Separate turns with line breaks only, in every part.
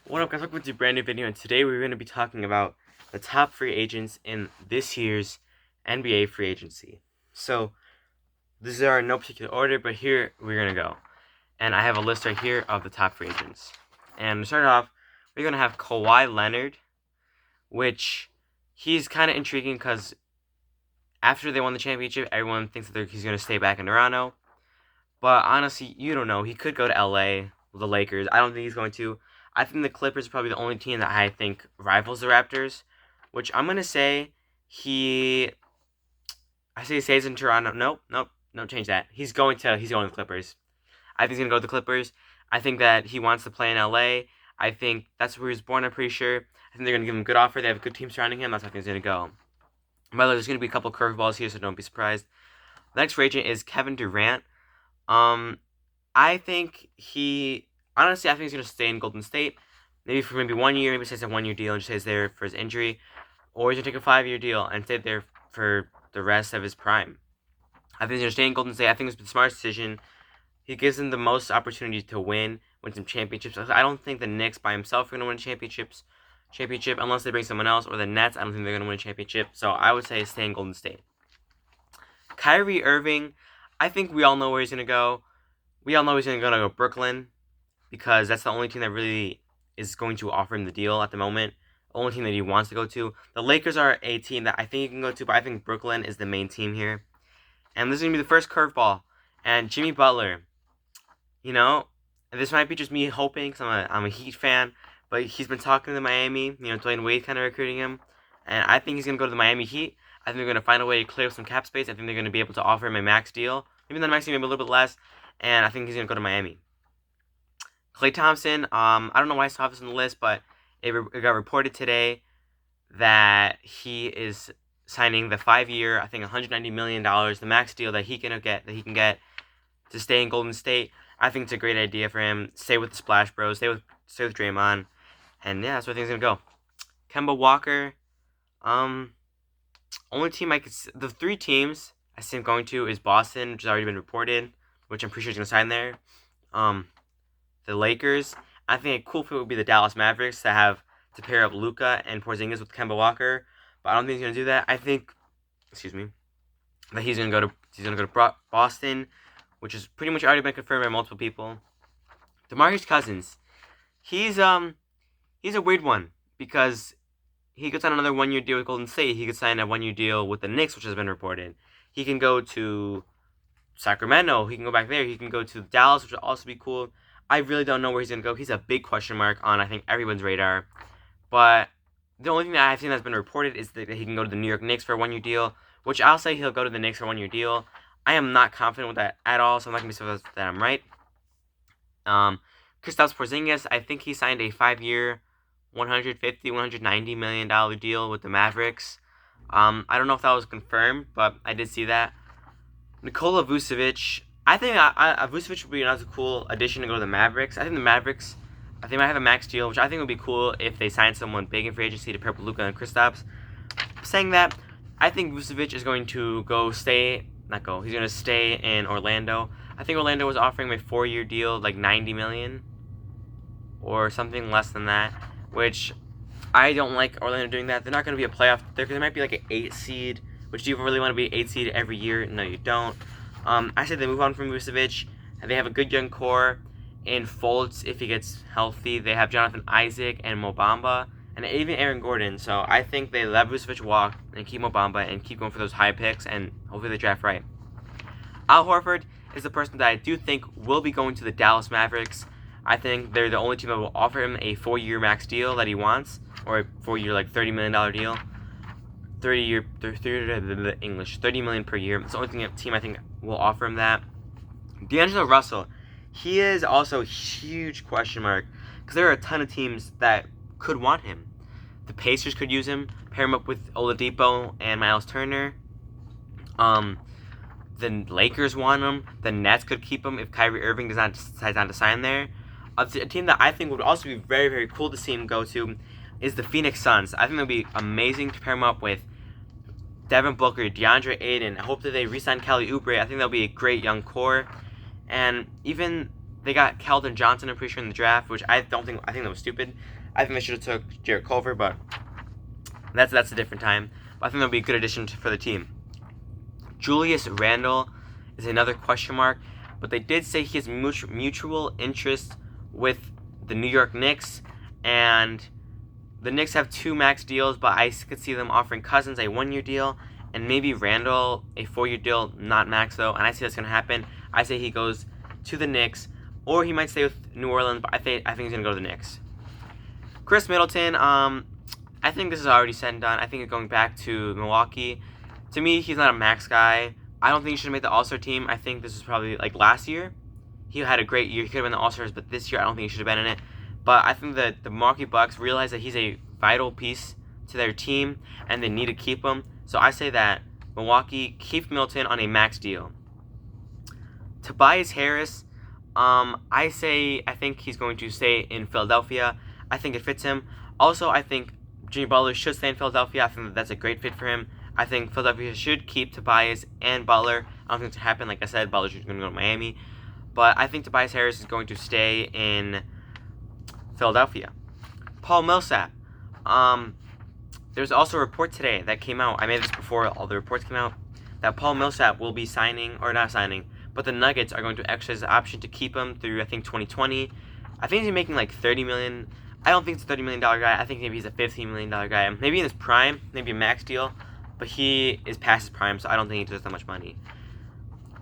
What up, guys? Welcome to a brand new video, and today we're going to be talking about the top free agents in this year's NBA free agency. So, these are in no particular order, but here we're going to go. And I have a list right here of the top free agents. And to start off, we're going to have Kawhi Leonard, which he's kind of intriguing because after they won the championship, everyone thinks that he's going to stay back in Toronto. But honestly, you don't know. He could go to LA, the Lakers. I don't think he's going to. I think the Clippers are probably the only team that I think rivals the Raptors, which I'm gonna say he. I say he stays in Toronto. Nope, don't change that. He's going to the Clippers. I think he's gonna go to the Clippers. I think that he wants to play in LA. I think that's where he was born. I'm pretty sure. I think they're gonna give him a good offer. They have a good team surrounding him. That's how I think he's gonna go. By the way, there's gonna be a couple curveballs here, so don't be surprised. The next free agent is Kevin Durant. Um, I think he honestly I think he's gonna stay in Golden State. Maybe for 1 year, maybe stays a 1 year deal and just stays there for his injury. Or he's gonna take a 5 year deal and stay there for the rest of his prime. I think he's gonna stay in Golden State. I think it's the smartest decision. He gives them the most opportunity to win some championships. I don't think the Knicks by himself are gonna win championship unless they bring someone else, or the Nets. I don't think they're gonna win a championship. So I would say stay in Golden State. Kyrie Irving, I think we all know where he's gonna go. We all know he's gonna go to Brooklyn because that's the only team that really is going to offer him the deal at the moment. The only team that he wants to go to. The Lakers are a team that I think he can go to, but I think Brooklyn is the main team here. And this is gonna be the first curveball. And Jimmy Butler, you know, this might be just me hoping because I'm a Heat fan, but he's been talking to Miami. Dwayne Wade kind of recruiting him, and I think he's gonna go to the Miami Heat. I think they're gonna find a way to clear up some cap space. I think they're gonna be able to offer him a max deal, maybe not max deal, maybe a little bit less, and I think he's gonna go to Miami. Klay Thompson, I don't know why I still have this on the list, but it got reported today that he is signing the 5 year, I think $190 million, the max deal that he can get to stay in Golden State. I think it's a great idea for him. Stay with the Splash Bros. Stay with Draymond, and yeah, that's where things gonna go. Kemba Walker, only team the 3 teams I see him going to is Boston, which has already been reported, which I'm pretty sure he's gonna sign there. The Lakers. I think a cool fit would be the Dallas Mavericks to pair up Luka and Porzingis with Kemba Walker, but I don't think he's gonna do that. I think, that he's gonna go to Boston, which has pretty much already been confirmed by multiple people. DeMarcus Cousins, he's a weird one because he could sign another 1 year deal with Golden State. He could sign a 1 year deal with the Knicks, which has been reported. He can go to Sacramento. He can go back there. He can go to Dallas, which would also be cool. I really don't know where he's going to go. He's a big question mark on, I think, everyone's radar. But the only thing that I've seen that's been reported is that he can go to the New York Knicks for a 1 year deal, which I'll say he'll go to the Knicks for a 1 year deal. I am not confident with that at all, so I'm not going to be surprised that I'm right. Kristaps Porzingis, I think he signed a 5 year, $190 million deal with the Mavericks. I don't know if that was confirmed, but I did see that. Nikola Vucevic, I think Vucevic would be another cool addition to go to the Mavericks. I think the Mavericks, they might have a max deal, which I think would be cool if they sign someone big in free agency to pair up Luka and Kristaps. Saying that, I think Vucevic is going to he's going to stay in Orlando. I think Orlando was offering him a 4 year deal, like $90 million, or something less than that, which I don't like Orlando doing that. They're not going to be a playoff. They might be like an 8 seed, which do you really want to be an 8 seed every year? No, you don't. I say they move on from Vucevic. They have a good young core in Fultz if he gets healthy. They have Jonathan Isaac and Mo Bamba, and even Aaron Gordon. So I think they let Vucevic walk and keep Mo Bamba and keep going for those high picks, and hopefully they draft right. Al Horford is the person that I do think will be going to the Dallas Mavericks. I think they're the only team that will offer him a 4 year max deal that he wants, or a 4 year, like $30 million deal. 30 million per year. It's the only team I think will offer him that. D'Angelo Russell, he is also a huge question mark because there are a ton of teams that could want him. The Pacers could use him, pair him up with Oladipo and Miles Turner. The Lakers want him. The Nets could keep him if Kyrie Irving decides not to sign there. A team that I think would also be very, very cool to see him go to is the Phoenix Suns. I think it would be amazing to pair him up with Devin Booker, DeAndre Ayton. I hope that they re-sign Kelly Oubre. I think that'll be a great young core. And even They got Keldon Johnson, I'm pretty sure, in the draft, which I think that was stupid. I think they should have took Jarrett Culver, but that's a different time. But I think that'll be a good addition for the team. Julius Randle is another question mark, but they did say he has mutual interest with the New York Knicks, and the Knicks have 2 max deals, but I could see them offering Cousins a 1-year deal and maybe Randle a 4-year deal, not max though, and I see that's going to happen. I say he goes to the Knicks, or he might stay with New Orleans, but I think he's going to go to the Knicks. Chris Middleton, I think this is already said and done. I think he's going back to Milwaukee. To me, he's not a max guy. I don't think he should have made the All-Star team. I think this was probably like last year. He had a great year. He could have been the All-Stars, but this year I don't think he should have been in it. But I think that the Milwaukee Bucks realize that he's a vital piece to their team, and they need to keep him. So I say that Milwaukee keeps Middleton on a max deal. Tobias Harris, I think he's going to stay in Philadelphia. I think it fits him. Also, I think Jimmy Butler should stay in Philadelphia. I think that's a great fit for him. I think Philadelphia should keep Tobias and Butler. I don't think it's going to happen. Like I said, Butler's going to go to Miami. But I think Tobias Harris is going to stay in Philadelphia. Paul Millsap. There's also a report today that came out. I made this before all the reports came out. That Paul Millsap will be signing, or not signing, but the Nuggets are going to exercise the option to keep him through, I think, 2020. I think he's making like $30 million. I don't think he's a $30 million guy. I think maybe he's a $15 million guy. Maybe in his prime, maybe a max deal. But he is past his prime, so I don't think he deserves that much money.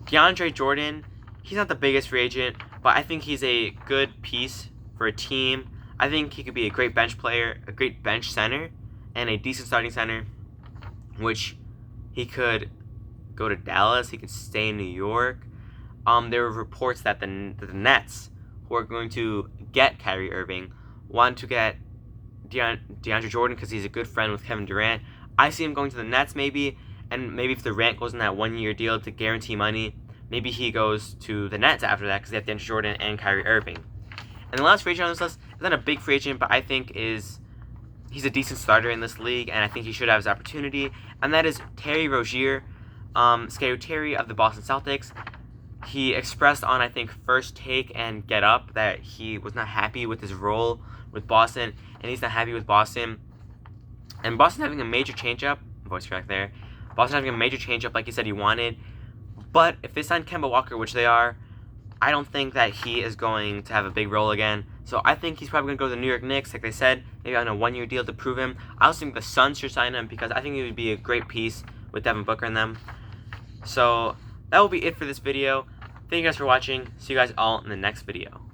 DeAndre Jordan, he's not the biggest free agent, but I think he's a good piece for a team. I think he could be a great bench player, a great bench center, and a decent starting center, which he could go to Dallas. He could stay in New York. There were reports that the Nets, who are going to get Kyrie Irving, want to get DeAndre Jordan because he's a good friend with Kevin Durant. I see him going to the Nets maybe, and maybe if Durant goes in that 1-year deal to guarantee money, maybe he goes to the Nets after that because they have DeAndre Jordan and Kyrie Irving. And the last free agent on this list is not a big free agent, but I think he's a decent starter in this league, and I think he should have his opportunity, and that is Terry Rozier, Scary Terry of the Boston Celtics. He expressed on, I think, First Take and Get Up that he was not happy with his role with Boston, and he's not happy with Boston. And Boston having a major change-up, voice crack there, Boston having a major change-up like he said he wanted, but if they sign Kemba Walker, which they are, I don't think that he is going to have a big role again. So I think he's probably going to go to the New York Knicks, like they said, maybe on a 1-year deal to prove him. I also think the Suns should sign him because I think he would be a great piece with Devin Booker and them. So that will be it for this video. Thank you guys for watching. See you guys all in the next video.